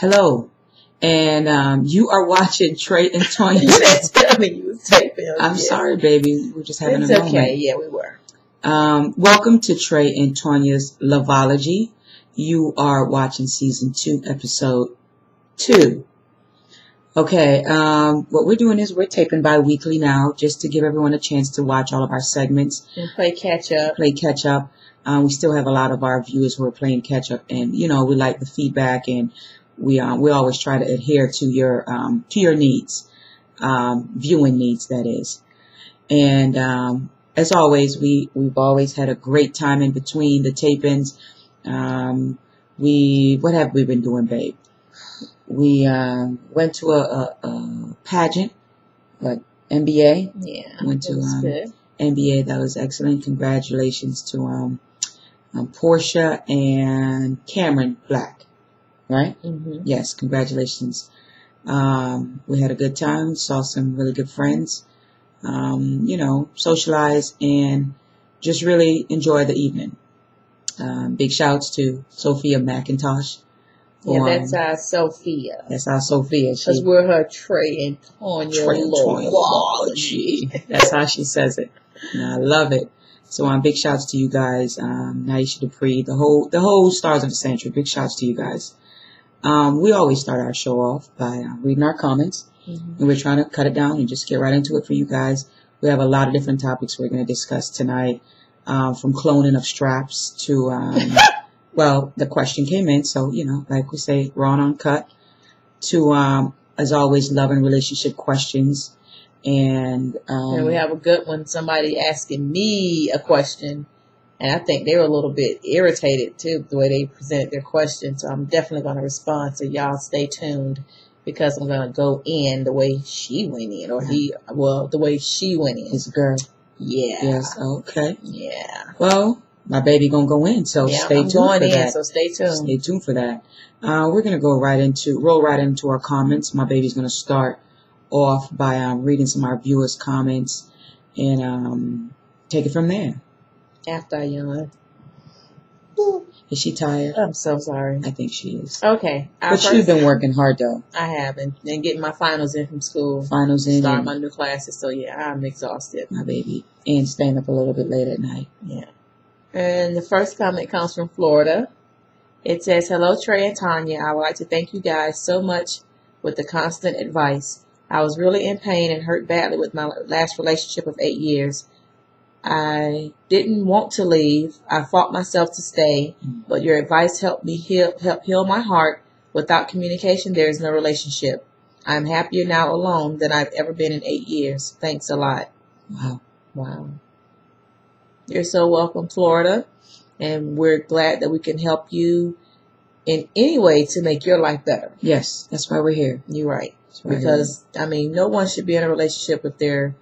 Hello, and you are watching Trey and Tonya. You didn't tell me you was taping. I'm sorry, baby. We're just having a moment. It's okay. Yeah, we were. Welcome to Trey and Tonya's Loveology. You are watching Season 2, Episode 2. Okay, what we're doing is we're taping bi-weekly now just to give everyone a chance to watch all of our segments. And play catch up. We still have a lot of our viewers who are playing catch up, and we like the feedback, and we always try to adhere to your needs, viewing needs, that is. And as always, we've always had a great time in between the tapings. What have we been doing, babe? We went to a pageant, NBA. Yeah, went to good. NBA. That was excellent. Congratulations to Portia and Cameron Black, right? Mm-hmm. Yes, congratulations. We had a good time. Saw some really good friends. Socialize and just really enjoy the evening. Big shouts to Sophia McIntosh. Yeah, that's our Sophia. That's our Sophia. Because we're her Trey and Tonya Loveology. That's how she says it. And I love it. So big shouts to you guys. Naisha Dupree, the whole Stars of the Century. Big shouts to you guys. We always start our show off by reading our comments. Mm-hmm. And we're trying to cut it down and just get right into it for you guys. We have a lot of different topics we're going to discuss tonight. From cloning of straps to, well, the question came in. So, like we say, raw and uncut. To, as always, love and relationship questions. And we have a good one. Somebody asking me a question. And I think they were a little bit irritated, too, the way they presented their question. So I'm definitely going to respond. So y'all stay tuned because I'm going to go in the way she went in. Or the way she went in. His girl. Yeah. Yes. Okay. Yeah. Well, my baby going to go in. So stay tuned for that. So stay tuned. Stay tuned for that. We're going to roll right into our comments. My baby's going to start off by reading some of our viewers' comments and take it from there. After I yawn. Is she tired? I'm so sorry. I think she is. Okay. But you've been working hard, though. I haven't. And getting my finals in from school. Start my new classes. So, yeah, I'm exhausted. My baby. And staying up a little bit late at night. Yeah. And the first comment comes from Florida. It says, "Hello, Trey and Tonya. I would like to thank you guys so much with the constant advice. I was really in pain and hurt badly with my last relationship of 8 years. I didn't want to leave. I fought myself to stay, but your advice helped me heal my heart. Without communication, there is no relationship. I'm happier now alone than I've ever been in 8 years. Thanks a lot." Wow. You're so welcome, Florida. And we're glad that we can help you in any way to make your life better. Yes, that's why we're here. You're right. Because, no one should be in a relationship if they're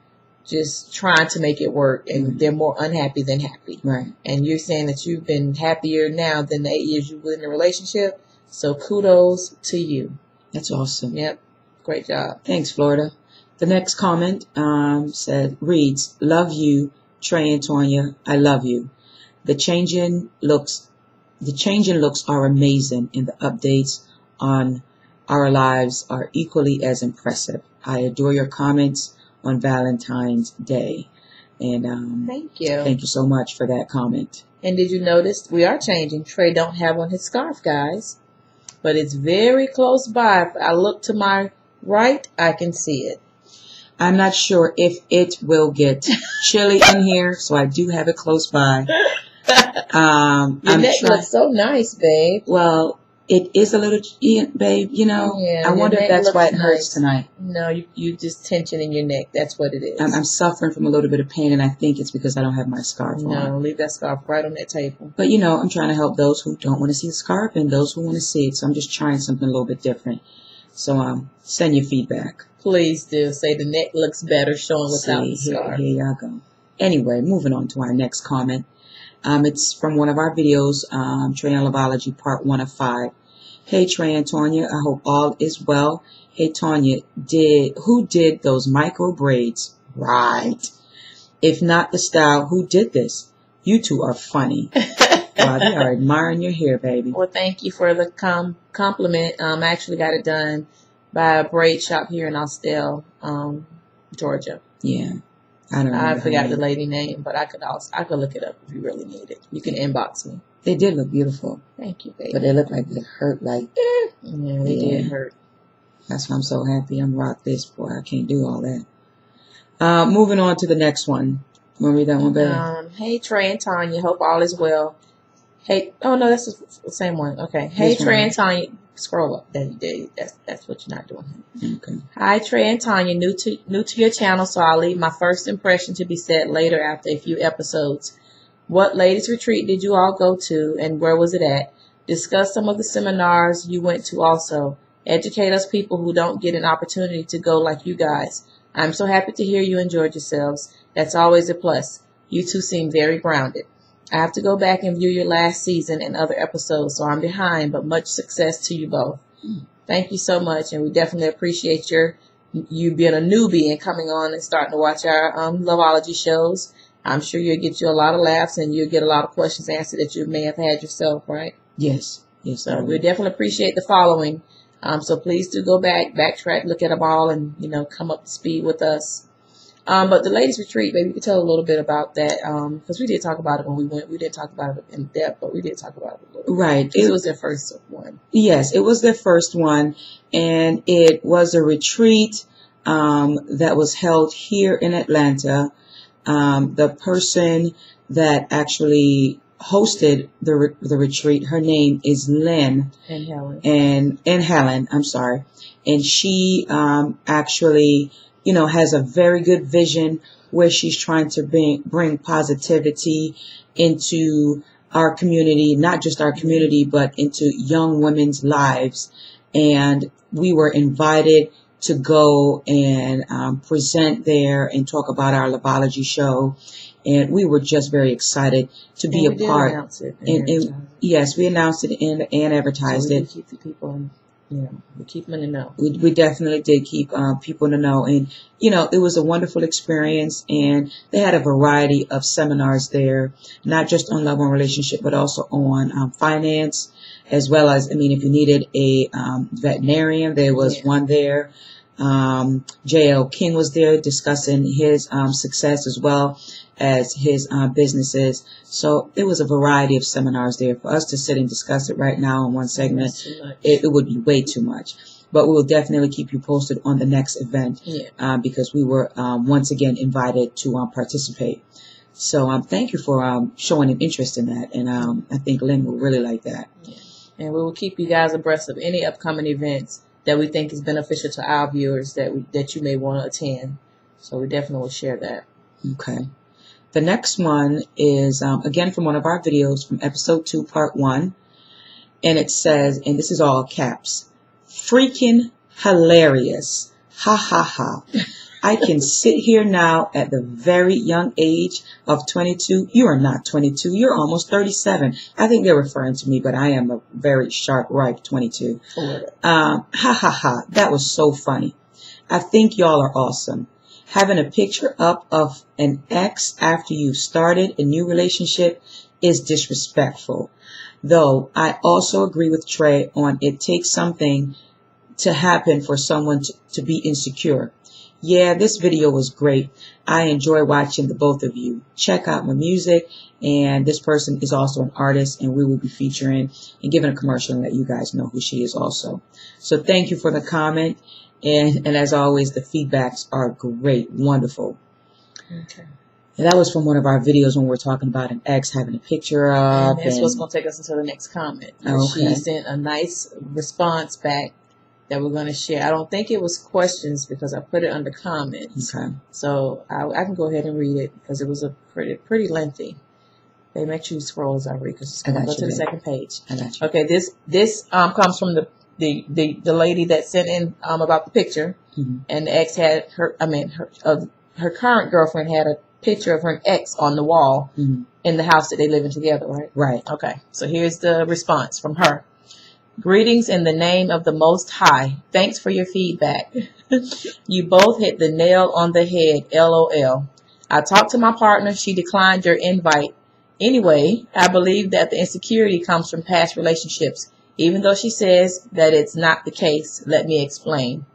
just trying to make it work and they're more unhappy than happy. Right. And you're saying that you've been happier now than the 8 years you were in a relationship. So kudos to you. That's awesome. Yep. Great job. Thanks, Florida. The next comment reads, "Love you, Trey and Tonya. I love you. The changing looks are amazing, and the updates on our lives are equally as impressive. I adore your comments on Valentine's Day." And thank you. Thank you so much for that comment. And did you notice we are changing? Trey don't have on his scarf, guys, but it's very close by. If I look to my right, I can see it. I'm not sure if it will get chilly in here, so I do have it close by. Your neck looks so nice, babe. Well, it is a little, babe, Yeah, I wonder if that's why it hurts tonight. No, you just tension in your neck. That's what it is. I'm suffering from a little bit of pain, and I think it's because I don't have my scarf on. No, leave that scarf right on that table. But, I'm trying to help those who don't want to see the scarf and those who want to see it. So I'm just trying something a little bit different. So send your feedback. Please do. Say the neck looks better showing without the scarf. Here y'all go. Anyway, moving on to our next comment. It's from one of our videos, Trey and Loveology, part 1 of 5. "Hey, Trey and Tonya, I hope all is well. Hey, Tonya, who did those micro braids? Right. If not the style, who did this? You two are funny." Wow, they are admiring your hair, baby. Well, thank you for the compliment. I actually got it done by a braid shop here in Austell, Georgia. Yeah. I forgot the lady name, but I could look it up if you really need it. You can inbox me. They did look beautiful. Thank you, baby. But they look like they hurt. Like yeah, they did hurt. That's why I'm so happy. I'm rock this, boy. I can't do all that. Moving on to the next one. Want to read that one, baby? Hey, Trey and Tonya. Hope all is well. Hey, oh no, that's the same one. Okay. Hey, Trey and Tonya. Scroll up. That's what you're not doing. Okay. Hi, Trey and Tonya. New to your channel, so I'll leave my first impression to be said later after a few episodes. What ladies retreat did you all go to, and where was it at? Discuss some of the seminars you went to also. Educate us people who don't get an opportunity to go like you guys. I'm so happy to hear you enjoyed yourselves. That's always a plus. You two seem very grounded. I have to go back and view your last season and other episodes, so I'm behind, but much success to you both. Thank you so much, and we definitely appreciate you being a newbie and coming on and starting to watch our Loveology shows. I'm sure you'll get you a lot of laughs, and you'll get a lot of questions answered that you may have had yourself, right? Yes. Yes. So we definitely appreciate the following. So please do go backtrack, look at them all, and, come up to speed with us. But the ladies retreat, maybe you could tell a little bit about that, because we did talk about it when we went. We didn't talk about it in depth, but we did talk about it a little bit. Right. It was their first one. Yes, it was their first one, and it was a retreat that was held here in Atlanta. The person that actually hosted the retreat, her name is Lynn. And Helen. And Helen, I'm sorry. And she actually, has a very good vision where she's trying to bring positivity into our community, not just our community, but into young women's lives. And we were invited to go and present there and talk about our Loveology show. And we were just very excited to be a part. Announce it yes, we announced it and advertised it. Keep the people we keep them in the know. We definitely did keep people in the know. And, it was a wonderful experience. And they had a variety of seminars there, not just on love and relationship, but also on finance, as well as, if you needed a veterinarian, there was one there. J.L. King was there discussing his success as well as his businesses. So there was a variety of seminars there. For us to sit and discuss it right now in one segment, it would be way too much. But we will definitely keep you posted on the next event because we were once again invited to participate. So thank you for showing an interest in that. And I think Lynn will really like that. Yeah. And we will keep you guys abreast of any upcoming events that we think is beneficial to our viewers that you may want to attend. So we definitely will share that. Okay. The next one is, again, from one of our videos from episode 2, part 1. And it says, and this is all caps, freaking hilarious. Ha ha ha. I can sit here now at the very young age of 22. You are not 22. You're almost 37. I think they're referring to me, but I am a very sharp, ripe 22. Ha ha ha. That was so funny. I think y'all are awesome. Having a picture up of an ex after you've started a new relationship is disrespectful. Though I also agree with Trey on it takes something to happen for someone to be insecure. Yeah, this video was great. I enjoy watching the both of you. Check out my music. And this person is also an artist, and we will be featuring and giving a commercial and let you guys know who she is also. So thank you for the comment. And as always, the feedbacks are great. Wonderful. Okay. And that was from one of our videos when we were talking about an ex having a picture up. And that's what's going to take us into the next comment. Okay. She sent a nice response back that we're going to share. I don't think it was questions because I put it under comments. Okay. So I can go ahead and read it because it was a pretty lengthy. They make you scroll as I read because it's going to go to the second page. I got you. Okay. This comes from the lady that sent in about the picture, and the ex had her current girlfriend had a picture of her ex on the wall in the house that they live in together, right? Right. Okay. So here's the response from her. Greetings in the name of the Most High. Thanks for your feedback. You both hit the nail on the head. LOL. I talked to my partner. She declined your invite Anyway, I believe that the insecurity comes from past relationships. Even though she says that it's not the case, let me explain.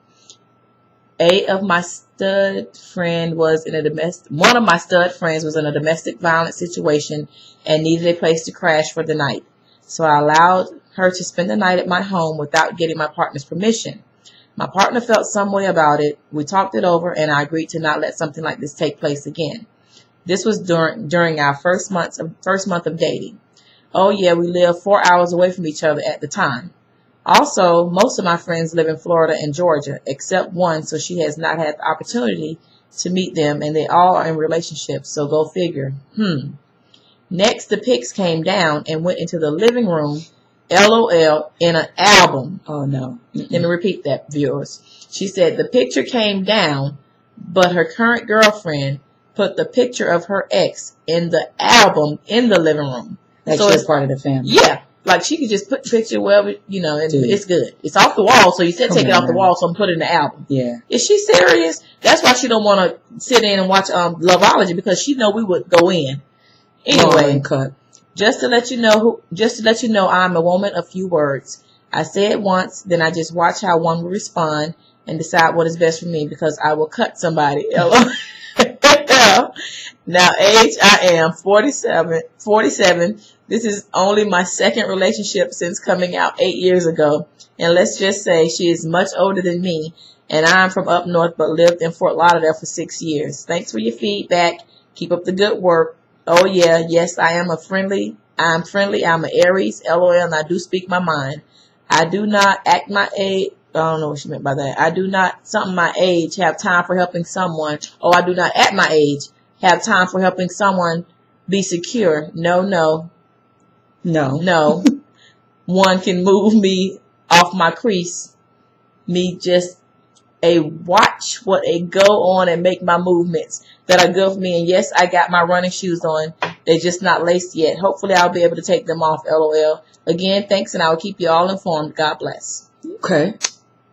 One of my stud friends was in a domestic violence situation and needed a place to crash for the night. So I allowed her to spend the night at my home without getting my partner's permission. My partner felt some way about it. We talked it over and I agreed to not let something like this take place again. This was during our first month of dating. Oh yeah, we lived 4 hours away from each other at the time. Also, most of my friends live in Florida and Georgia, except one, so she has not had the opportunity to meet them, and they all are in relationships, so go figure. Next, the pics came down and went into the living room, LOL, in an album. Oh, no. Let me repeat that, viewers. She said the picture came down, but her current girlfriend put the picture of her ex in the album in the living room. Like so she's part of the family. Yeah. Like she could just put the picture wherever, and it's good. It's off the wall, so you said take it off the wall, so I'm putting it in the album. Yeah. Is she serious? That's why she don't want to sit in and watch Loveology, because she know we would go in. Anyway, just to let you know, I'm a woman of few words. I say it once, then I just watch how one will respond and decide what is best for me, because I will cut somebody. Now, age, I am 47. This is only my second relationship since coming out 8 years ago. And let's just say she is much older than me. And I'm from up north, but lived in Fort Lauderdale for 6 years. Thanks for your feedback. Keep up the good work. Oh, yeah. Yes, I'm friendly. I'm an Aries, LOL, and I do speak my mind. I do not act my age. I don't know what she meant by that. I do not, my age, have time for helping someone. Oh, I do not at my age have time for helping someone be secure. No. One can move me off my crease. Me just watch what go on and make my movements that are good for me. And yes, I got my running shoes on. They're just not laced yet. Hopefully I'll be able to take them off, LOL. Again, thanks, and I will keep you all informed. God bless. Okay.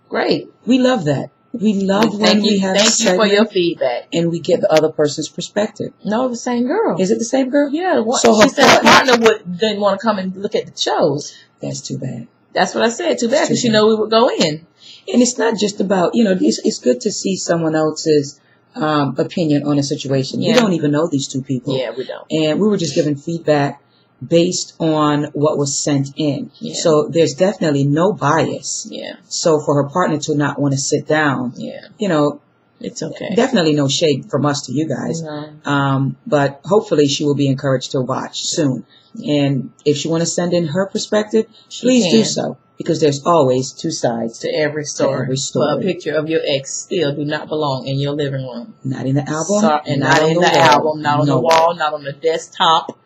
Great. We love that. We love when we have Thank you for your feedback. And we get the other person's perspective. No, the same girl. Is it the same girl? Yeah. So she said her partner didn't want to come and look at the shows. That's too bad. That's what I said. Too bad, because she know we would go in. And it's not just about, it's good to see someone else's opinion on a situation. Yeah. We don't even know these two people. Yeah, we don't. And we were just giving feedback based on what was sent in. Yeah. So there's definitely no bias. Yeah. So for her partner to not want to sit down, it's okay. Definitely no shade from us to you guys. No. But hopefully she will be encouraged to watch soon. And if she want to send in her perspective, please do so. Because there's always two sides to every story. But a picture of your ex still do not belong in your living room. Not in the album. And not in the album. Not on the wall. Not on the desktop.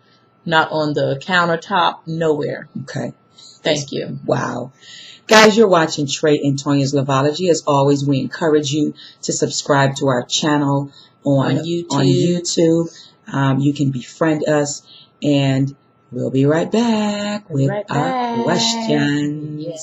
Not on the countertop. Nowhere. Okay. Thank you. Wow. Guys, you're watching Trey and Tonya's Loveology. As always, we encourage you to subscribe to our channel on YouTube. You can befriend us, and we'll be right back with our questions. Yeah.